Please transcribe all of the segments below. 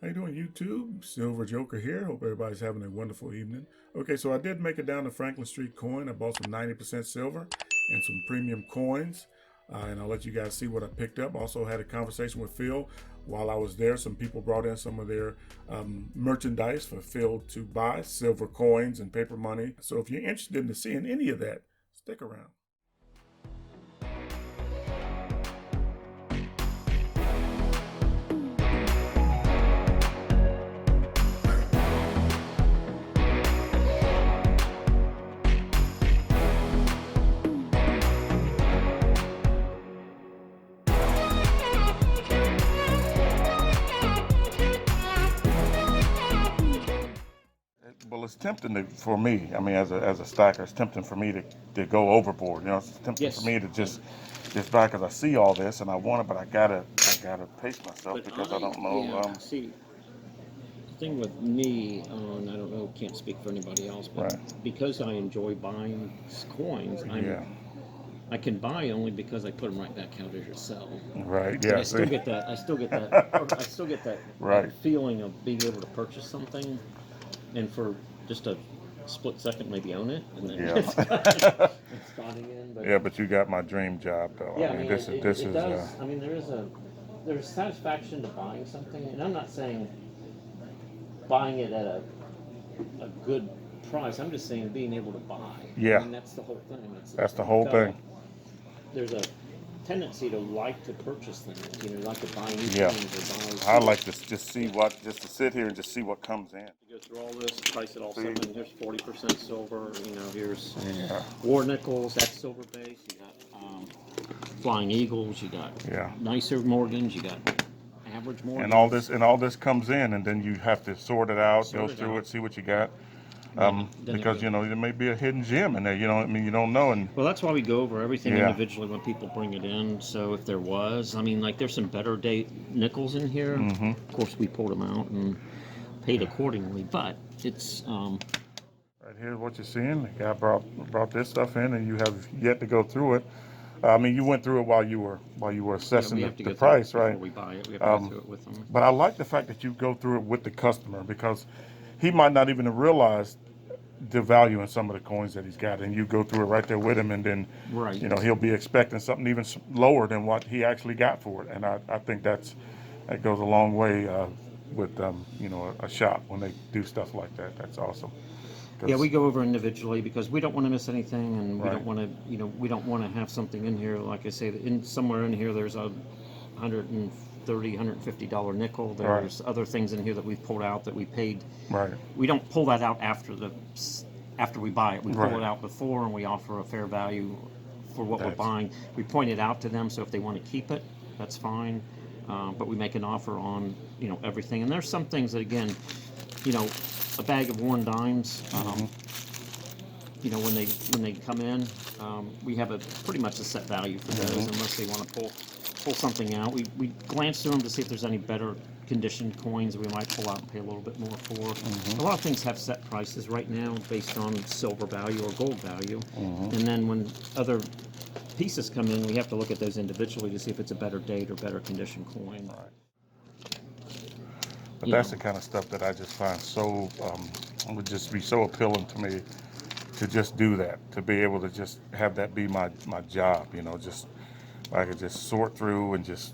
How you doing, YouTube? Silver Joker here. Hope everybody's having a wonderful evening. Okay, so I did make it down to Franklin Street Coin. I bought some 90% silver and some premium coins, and I'll let you guys see what I picked up. Also had a conversation with Phil while I was there. Some people brought in some of their merchandise for Phil to buy, silver coins and paper money. So if you're interested in seeing any of that, stick around. Well, it's tempting for me. I mean, as a stacker, it's tempting for me to go overboard. You know, it's tempting for Yes. me to just buy because I see all this and I want it, but I gotta pace myself But because I don't know. see, the thing with me, and I don't know, can't speak for anybody else, but Right. because I enjoy buying coins, Yeah. I can buy only because I put them right back out as you sell. Right. And Yeah. I still See. get that. I still get that. I still get that, Right. that feeling of being able to purchase something, and for just a split second, maybe own it, and then Yeah. it's starting in. But Yeah, but you got my dream job though. yeah, I I mean, mean, it does. I mean, there's satisfaction to buying something, and I'm not saying buying it at a good price. I'm just saying being able to buy. I Yeah. mean, that's the whole thing. That's the You've whole gotta, thing. there's a tendency to like to purchase things. You know, like to buy new Yeah. things or I buy. like to just see Yeah. just to sit here and just see what comes in. You go through all this, price it all See? something. Here's 40% silver. You know, here's Yeah. war nickels. That's silver base. You got flying eagles. You got Yeah. nicer Morgans. You got average And Morgans. all this comes in, and then you have to sort it out, go Sort it through out. it, see what you got. Then it Because goes. you know there may be a hidden gem in there. You know, I mean, you don't know, and Well, that's why we go over everything yeah. individually when people bring it in. So if there was, I mean, like there's some better date nickels in here. Mm-hmm. Of course, we pulled them out and paid accordingly. But it's Right here's what you're seeing. The guy brought this stuff in, and you have yet to go through it. I mean, you went through it while you were yeah, assessing we have to the go through it price, before right? we buy it. We have to go through it with them. But I like the fact that you go through it with the customer because he might not even realize the value in some of the coins that he's got, and you go through it right there with him, and then Right. you know he'll be expecting something even lower than what he actually got for it, and I think that goes a long way with you know a shop when they do stuff like that. That's awesome. Yeah, 'Cause- we go over individually because we don't want to miss anything, and we right. don't want to, we don't want to have something in here. Like I say, in somewhere in here, there's a $150 nickel. Right. There's other things in here that we've pulled out that we paid. Right. We don't pull that out after we buy it. We pull Right. it out before, and we offer a fair value for what we're That's buying. We point it out to them, so if they want to keep it, that's fine. But we make an offer on everything. And there's some things that again, you know, a bag of worn dimes. When they come in, we have a pretty much a set value for those, unless they want to pull something out. We glance through them to see if there's any better conditioned coins we might pull out and pay a little bit more for. A lot of things have set prices right now based on silver value or gold value, and then when other pieces come in, we have to look at those individually to see if it's a better date or better condition coin. Right. But You that's know. the kind of stuff that I just find so would just be so appealing to me to just do that, to be able to just have that be my job. You know, just I could just sort through and just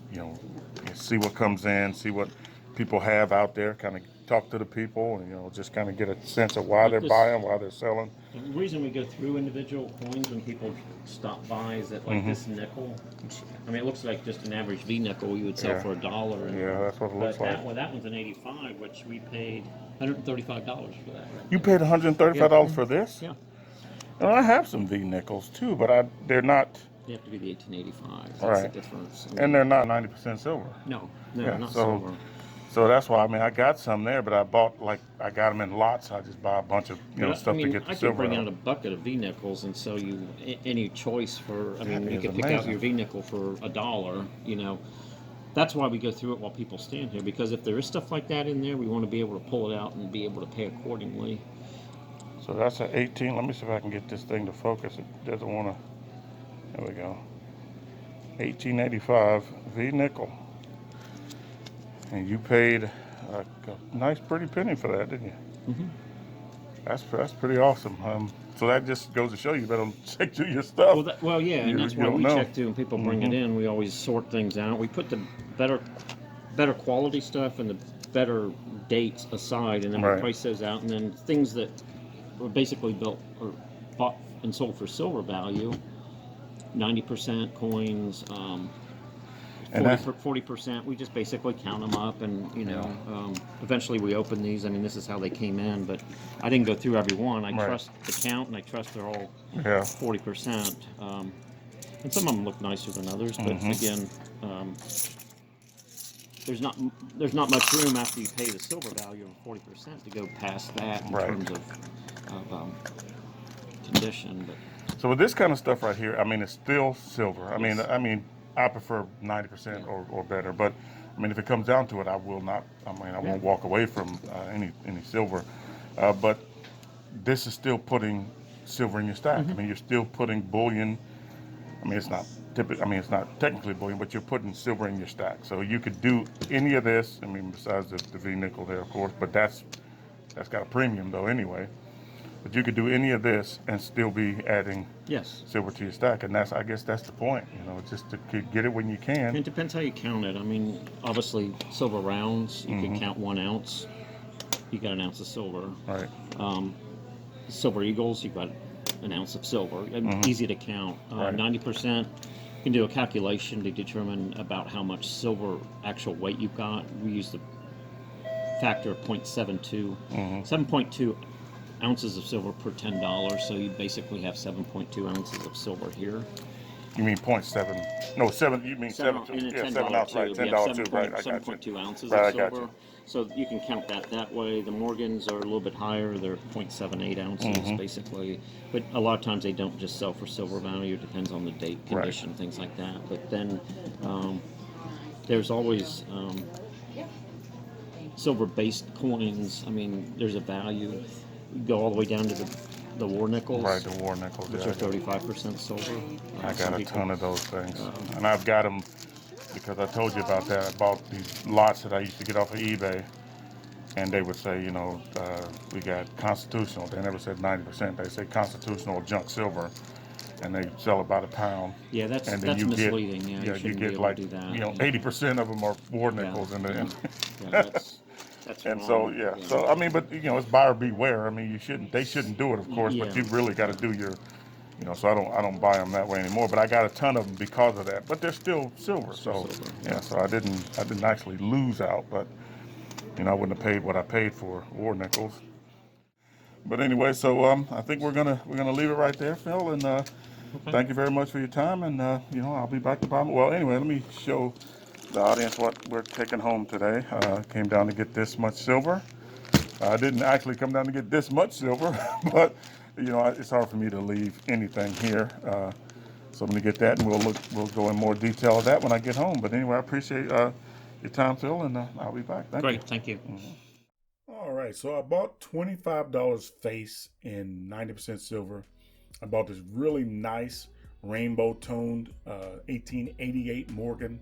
see what comes in, see what people have out there, kind of talk to the people, and just kind of get a sense of why Like they're this, buying, why they're selling. the reason we go through individual coins when people stop by is that like this nickel, I mean it looks like just an average V nickel you would sell Yeah. for $1. Yeah, that's what it looks But like. that one's an 85, which we paid $135 for that. You paid $135 Yeah. for this? Yeah, And I have some V nickels too, but they're not. they have to be the 1885. That's Right. the difference. And they're not 90% silver. No, Yeah, not so silver. so that's why I got some there, but I got them in lots. I just buy a bunch of But I stuff to mean, get the I could silver bring out. out a bucket of V nickels and sell you any choice for. I mean, That you is could pick out amazing. your V nickel for $1. That's why we go through it while people stand here, because if there is stuff like that in there, we want to be able to pull it out and be able to pay accordingly. So that's an 18. Let me see if I can get this thing to focus. It doesn't want to. There we go. 1885 V nickel. And you paid a nice, pretty penny for that, didn't you? Mm-hmm. That's pretty awesome. So that just goes to show you better check through your stuff. Well, yeah, and that's You why don't we know. check through and people bring it in. We always sort things out. We put the better quality stuff and the better dates aside, and then we Right. price those out. And then things that were basically built or bought and sold for silver value, 90% coins, And that's 40%. We just basically count them up, and eventually we open these. I mean, this is how they came in, but I didn't go through every one. I Right. trust the count, and I trust they're all yeah. 40%. And some of them look nicer than others, but again, there's not much room after you pay the silver value of 40% to go past that in Right. terms of condition. But So with this kind of stuff right here, I mean, it's still silver. Yes. I mean, I prefer 90% or better. But I mean, if it comes down to it, I will not. I mean, I won't walk away from any silver. But this is still putting silver in your stack. I mean, you're still putting bullion. I mean, it's not it's not technically bullion, but you're putting silver in your stack. So you could do any of this. I mean, besides the V nickel there, of course, but that's got a premium though anyway. But you could do any of this and still be adding yes, silver to your stack, and I guess that's the point. Just to get it when you can. it depends how you count it. I mean, obviously, silver rounds, you can count 1 ounce. You got an ounce of silver. Right. Silver eagles, you got an ounce of silver. Easy to count. Right. 90%. You can do a calculation to determine about how much silver actual weight you've got. We use the factor of 0.72. 7.2 ounces of silver per $10. So you basically have 7.2 ounces of silver here. You mean 0.7? No, 7. You mean 7? Yeah, 7 ounces. Right. $10 too. Right. I got you. 7.2 ounces Right, of I got silver. you. So you can count that way. The Morgans are a little bit higher. They're 0.78 ounces basically. But a lot of times they don't just sell for silver value. It depends on the date, condition, things like that. But then there's always silver-based coins. I mean, there's a value. You go all the way down to the war nickels. Right, the war nickels. Which are 35% silver. I got a ton of those things. And I've got them because I told you about that. I bought these lots that I used to get off of eBay. And they would say, we got constitutional. They never said 90%. They say constitutional junk silver. And they sell about a pound. Yeah, that's you misleading. Get, you get like, do that. 80% of them are war nickels. That's and wrong. so I mean, but it's buyer beware. I mean, they shouldn't do it, of course, but you've really got to do your, so I don't buy them that way anymore. But I got a ton of them because of that. But they're still silver, so I didn't actually lose out, but I wouldn't have paid what I paid for war nickels. But anyway, so I think we're gonna leave it right there, Phil, and thank you very much for your time, and I'll be back to bottom. Well, anyway, let me show the audience what we're taking home today. Came down to get this much silver. I didn't actually come down to get this much silver, but it's hard for me to leave anything here. So I'm going to get that, and we'll go in more detail of that when I get home. But anyway, I appreciate your time, Phil, and I'll be back. Thank you. Great, thank you. All right, so I bought $25 face in 90% silver. I bought this really nice rainbow toned 1888 Morgan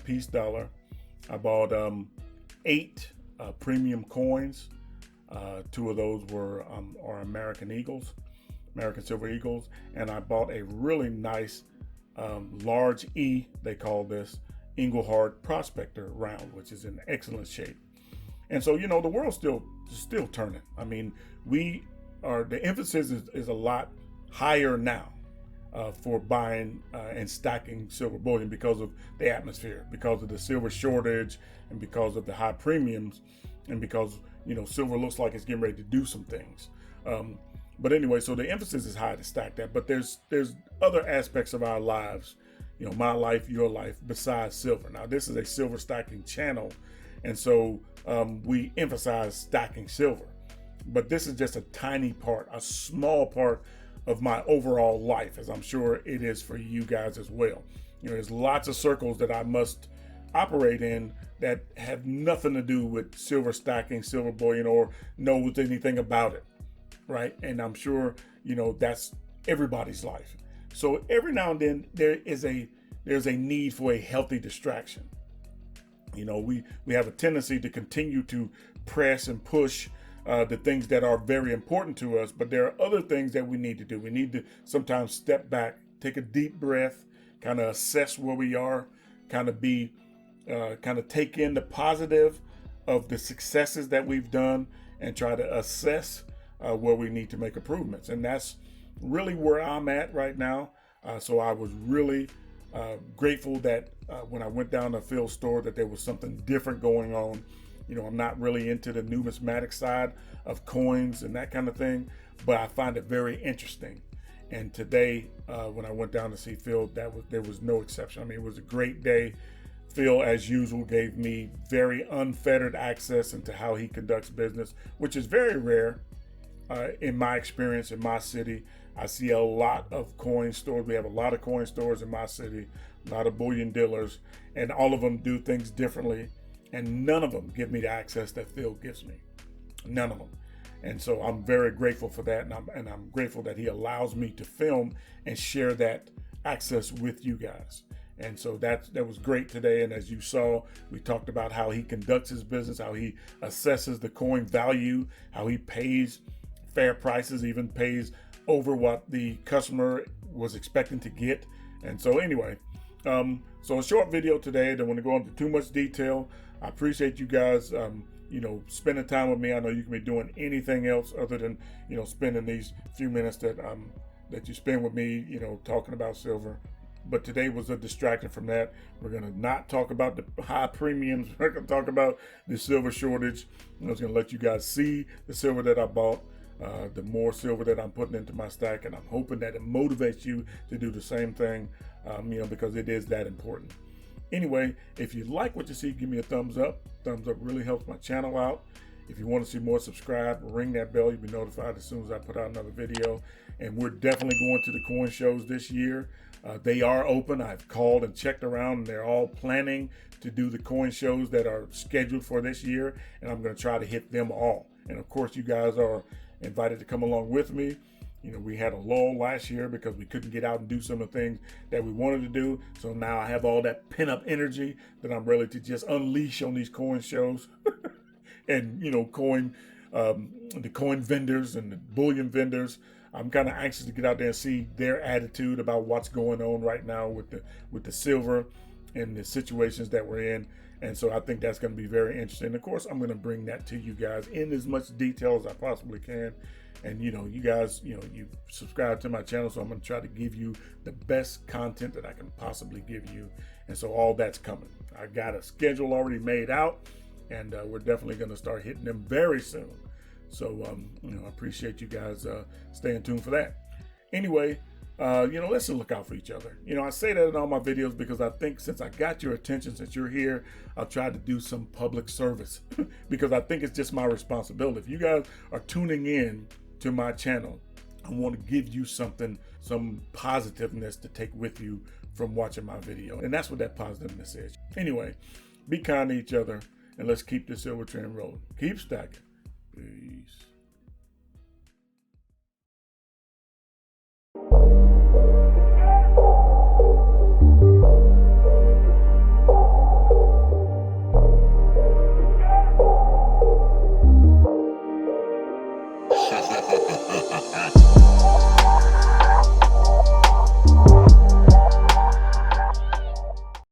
piece dollar. I bought 8 premium coins. 2 of those are American Eagles, American Silver Eagles, and I bought a really nice large E, they call this, Engelhard Prospector round, which is in excellent shape. And so the world's still turning. I mean, the emphasis is a lot higher now for buying and stacking silver bullion because of the atmosphere, because of the silver shortage, and because of the high premiums, and because silver looks like it's getting ready to do some things. But anyway, so the emphasis is high to stack that. But there's other aspects of our lives, my life, your life, besides silver. Now, this is a silver stacking channel, and so we emphasize stacking silver. But this is just a tiny part, a small part of my overall life, as I'm sure it is for you guys as well. There's lots of circles that I must operate in that have nothing to do with silver stacking, silver bullion, or knows anything about it, right? And I'm sure that's everybody's life. So every now and then there's a need for a healthy distraction. You know, we have a tendency to continue to press and push the things that are very important to us, but there are other things that we need to do. We need to sometimes step back, take a deep breath, kind of assess where we are, kind of take in the positive of the successes that we've done, and try to assess where we need to make improvements. And that's really where I'm at right now. So I was really grateful that when I went down to Phil's store, that there was something different going on. You know, I'm not really into the numismatic side of coins and that kind of thing, but I find it very interesting. And today, when I went down to see Phil, there was no exception. I mean, it was a great day. Phil, as usual, gave me very unfettered access into how he conducts business, which is very rare in my experience in my city. I see a lot of coin stores. We have a lot of coin stores in my city, a lot of bullion dealers, and all of them do things differently. And none of them give me the access that Phil gives me. None of them. And so I'm very grateful for that. And I'm grateful that he allows me to film and share that access with you guys. And so that was great today. And as you saw, we talked about how he conducts his business, how he assesses the coin value, how he pays fair prices, even pays over what the customer was expecting to get. And so anyway, so a short video today. Don't want to go into too much detail. I appreciate you guys, spending time with me. I know you can be doing anything else other than, spending these few minutes that you spend with me, talking about silver. But today was a distraction from that. We're going to not talk about the high premiums. We're going to talk about the silver shortage. I was going to let you guys see the silver that I bought, the more silver that I'm putting into my stack. And I'm hoping that it motivates you to do the same thing, because it is that important. Anyway, if you like what you see, give me a thumbs up. Thumbs up really helps my channel out. If you want to see more, subscribe, ring that bell. You'll be notified as soon as I put out another video. And we're definitely going to the coin shows this year. They are open. I've called and checked around, and they're all planning to do the coin shows that are scheduled for this year. And I'm going to try to hit them all. And of course, you guys are invited to come along with me. We had a lull last year because we couldn't get out and do some of the things that we wanted to do. So now I have all that pent-up energy that I'm ready to just unleash on these coin shows. And, the coin vendors and the bullion vendors. I'm kind of anxious to get out there and see their attitude about what's going on right now with the silver and the situations that we're in. And so I think that's going to be very interesting. Of course, I'm going to bring that to you guys in as much detail as I possibly can. And, you guys, you subscribe to my channel, so I'm going to try to give you the best content that I can possibly give you. And so all that's coming. I got a schedule already made out, and we're definitely going to start hitting them very soon. So, I appreciate you guys staying tuned for that. Anyway, let's look out for each other. I say that in all my videos because I think since I got your attention, since you're here, I'll try to do some public service because I think it's just my responsibility. If you guys are tuning in to my channel, I want to give you something, some positiveness to take with you from watching my video. And that's what that positiveness is. Anyway, be kind to each other, and let's keep the silver trend rolling. Keep stacking. Peace.